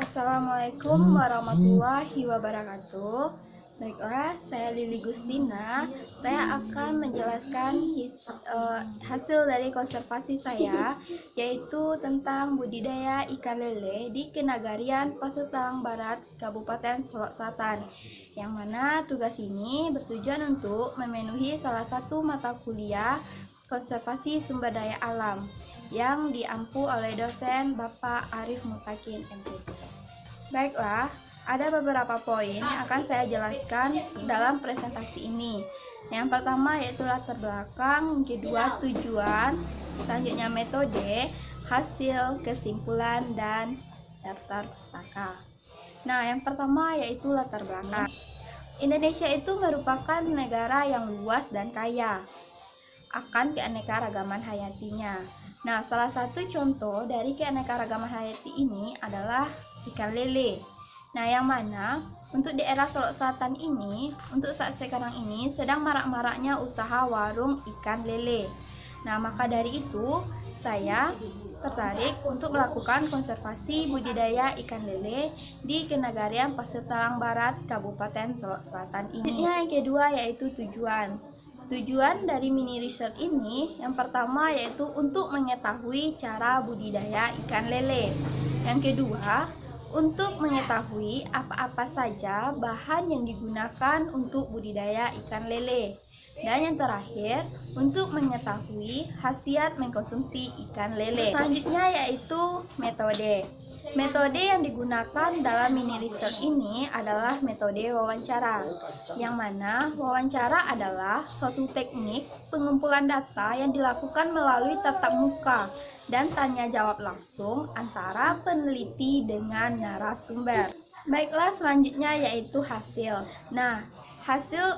Assalamualaikum warahmatullahi wabarakatuh. Baiklah, saya Lili Gustina. Saya akan menjelaskan hasil dari konservasi saya, yaitu tentang budidaya ikan lele di Kenagarian Pasetang Barat, Kabupaten Solok Selatan. Yang mana tugas ini bertujuan untuk memenuhi salah satu mata kuliah konservasi sumber daya alam yang diampu oleh dosen Bapak Arif Mutakin MPT. Baiklah, ada beberapa poin yang akan saya jelaskan dalam presentasi ini. Yang pertama yaitu latar belakang, yang kedua tujuan, selanjutnya metode, hasil, kesimpulan, dan daftar pustaka. Nah, yang pertama yaitu latar belakang. Indonesia itu merupakan negara yang luas dan kaya akan keanekaragaman hayatinya. Nah, salah satu contoh dari keanekaragaman hayati ini adalah ikan lele. Nah, yang mana untuk daerah Solok Selatan ini, untuk saat sekarang ini sedang marak-maraknya usaha warung ikan lele. Nah, maka dari itu saya tertarik untuk melakukan konservasi budidaya ikan lele di Kenagarian Pasetang Barat, Kabupaten Solok Selatan ini. Yang kedua yaitu tujuan. Tujuan dari mini research ini yang pertama yaitu untuk mengetahui cara budidaya ikan lele. Yang kedua, untuk mengetahui apa-apa saja bahan yang digunakan untuk budidaya ikan lele. Dan yang terakhir, untuk mengetahui khasiat mengkonsumsi ikan lele. Selanjutnya yaitu metode. Metode yang digunakan dalam mini research ini adalah metode wawancara, yang mana wawancara adalah suatu teknik pengumpulan data yang dilakukan melalui tatap muka dan tanya jawab langsung antara peneliti dengan narasumber. Baiklah, selanjutnya yaitu hasil. Nah, hasil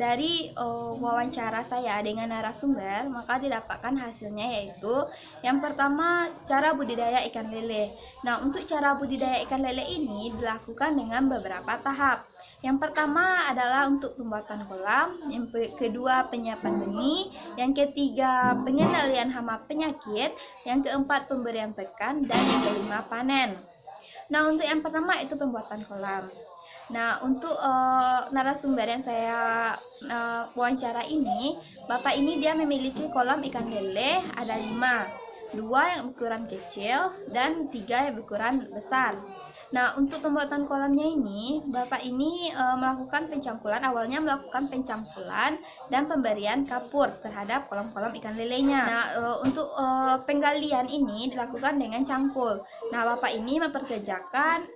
dari wawancara saya dengan narasumber, maka didapatkan hasilnya yaitu yang pertama, cara budidaya ikan lele. Nah, untuk cara budidaya ikan lele ini dilakukan dengan beberapa tahap. Yang pertama adalah untuk pembuatan kolam, yang kedua penyiapan benih, yang ketiga pengendalian hama penyakit, yang keempat pemberian pakan, dan yang kelima panen. Nah, untuk yang pertama itu pembuatan kolam. Nah, untuk narasumber yang saya wawancara ini, Bapak ini dia memiliki kolam ikan lele ada 5, 2 yang ukuran kecil dan 3 yang ukuran besar. Nah, untuk pembuatan kolamnya ini, Bapak ini melakukan pencangkulan, awalnya melakukan pencangkulan dan pemberian kapur terhadap kolam-kolam ikan lelenya. Nah, untuk penggalian ini dilakukan dengan cangkul. Nah, Bapak ini memperkerjakan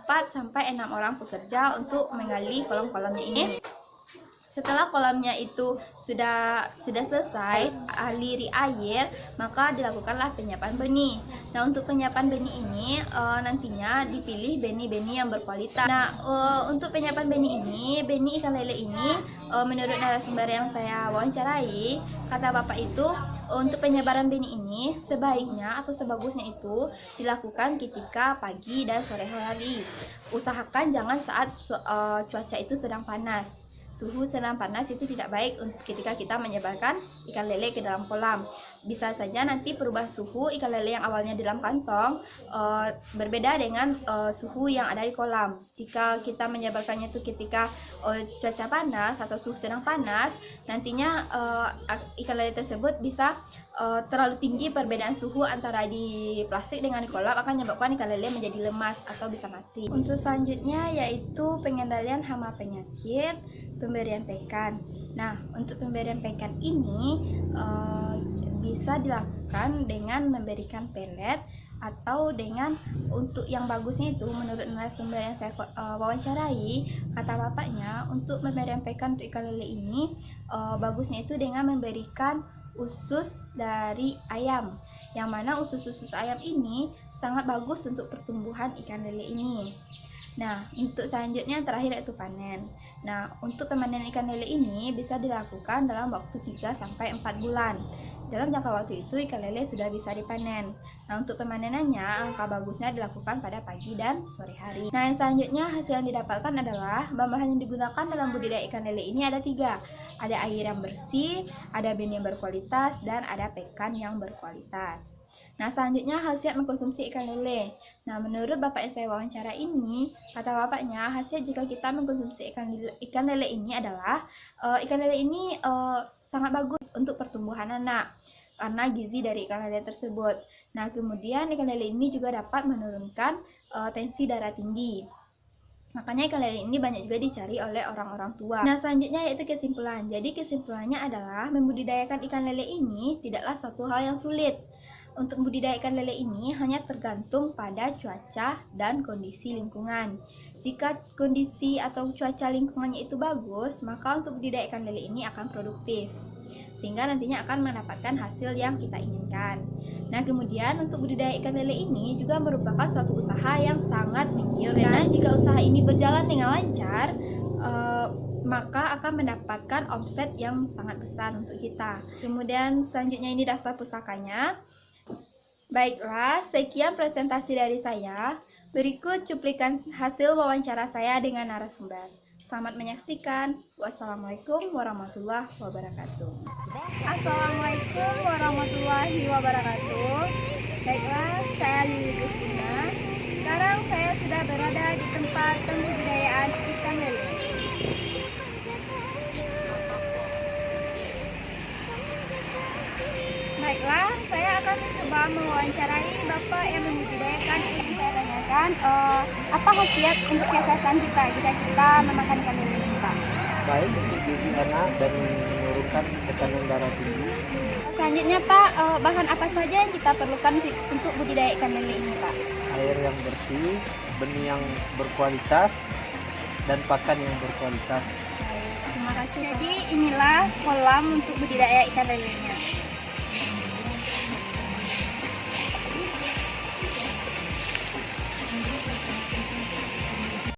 4-6 orang pekerja untuk menggali kolam-kolamnya ini. Setelah kolamnya itu sudah selesai aliri air, maka dilakukanlah penyiapan benih. Nah, untuk penyiapan benih ini nantinya dipilih benih-benih yang berkualitas. Nah, untuk penyiapan benih ini, benih ikan lele ini, menurut narasumber yang saya wawancarai, kata Bapak itu untuk penyebaran benih ini sebaiknya atau sebagusnya itu dilakukan ketika pagi dan sore hari. Usahakan jangan saat cuaca itu sedang panas. Suhu sedang panas itu tidak baik ketika kita menyebarkan ikan lele ke dalam kolam. Bisa saja nanti perubahan suhu ikan lele yang awalnya di dalam kantong berbeda dengan suhu yang ada di kolam. Jika kita menyebarkannya itu ketika cuaca panas atau suhu sedang panas, nantinya ikan lele tersebut bisa terlalu tinggi perbedaan suhu antara di plastik dengan di kolam akan menyebabkan ikan lele menjadi lemas atau bisa mati. Untuk selanjutnya yaitu pengendalian hama penyakit, pemberian pakan. Nah, untuk pemberian pakan ini bisa dilakukan dengan memberikan pelet atau dengan untuk yang bagusnya itu menurut narasumber yang saya wawancarai, kata bapaknya untuk pemberian pakan untuk ikan lele ini bagusnya itu dengan memberikan usus dari ayam, yang mana usus-usus ayam ini sangat bagus untuk pertumbuhan ikan lele ini. Nah, untuk selanjutnya yang terakhir yaitu panen. Nah, untuk pemanenan ikan lele ini bisa dilakukan dalam waktu 3-4 bulan. Dalam jangka waktu itu ikan lele sudah bisa dipanen. Nah, untuk pemanenannya angka bagusnya dilakukan pada pagi dan sore hari. Nah, yang selanjutnya hasil yang didapatkan adalah bahan yang digunakan dalam budidaya ikan lele ini ada 3. Ada air yang bersih, ada benih yang berkualitas, dan ada pakan yang berkualitas. Nah, selanjutnya khasiat mengkonsumsi ikan lele. Nah, menurut bapak yang saya wawancara ini, kata bapaknya, khasiat jika kita mengkonsumsi ikan lele ini adalah ikan lele ini sangat bagus untuk pertumbuhan anak karena gizi dari ikan lele tersebut. Nah, kemudian ikan lele ini juga dapat menurunkan tensi darah tinggi. Makanya ikan lele ini banyak juga dicari oleh orang-orang tua. Nah, selanjutnya yaitu kesimpulan. Jadi kesimpulannya adalah membudidayakan ikan lele ini tidaklah suatu hal yang sulit. Untuk budidaya ikan lele ini hanya tergantung pada cuaca dan kondisi lingkungan. Jika kondisi atau cuaca lingkungannya itu bagus, maka untuk budidaya ikan lele ini akan produktif, sehingga nantinya akan mendapatkan hasil yang kita inginkan. Nah, kemudian untuk budidaya ikan lele ini juga merupakan suatu usaha yang sangat menggiurkan. Jika usaha ini berjalan dengan lancar, maka akan mendapatkan omset yang sangat besar untuk kita. Kemudian selanjutnya ini daftar pusakanya. Baiklah, sekian presentasi dari saya. Berikut cuplikan hasil wawancara saya dengan narasumber. Selamat menyaksikan. Wassalamualaikum warahmatullahi wabarakatuh. Assalamualaikum warahmatullahi wabarakatuh. Baiklah, saya Lili Gustina. Sekarang saya sudah berada di tempat pembudidayaan ikan lele. Baiklah, saya akan mencoba mewawancarai Bapak yang membudidayakan ikan. Saya tanyakan, apa khasiat untuk kesehatan kita jika kita memakan ikan lele ini, Pak? Baik untuk gizi anak dan menurunkan tekanan darah tinggi. Selanjutnya, Pak, bahan apa saja yang kita perlukan untuk budidaya ikan lele ini, Pak? Air yang bersih, benih yang berkualitas, dan pakan yang berkualitas. Terima kasih. Jadi inilah kolam untuk budidaya ikan lelenya.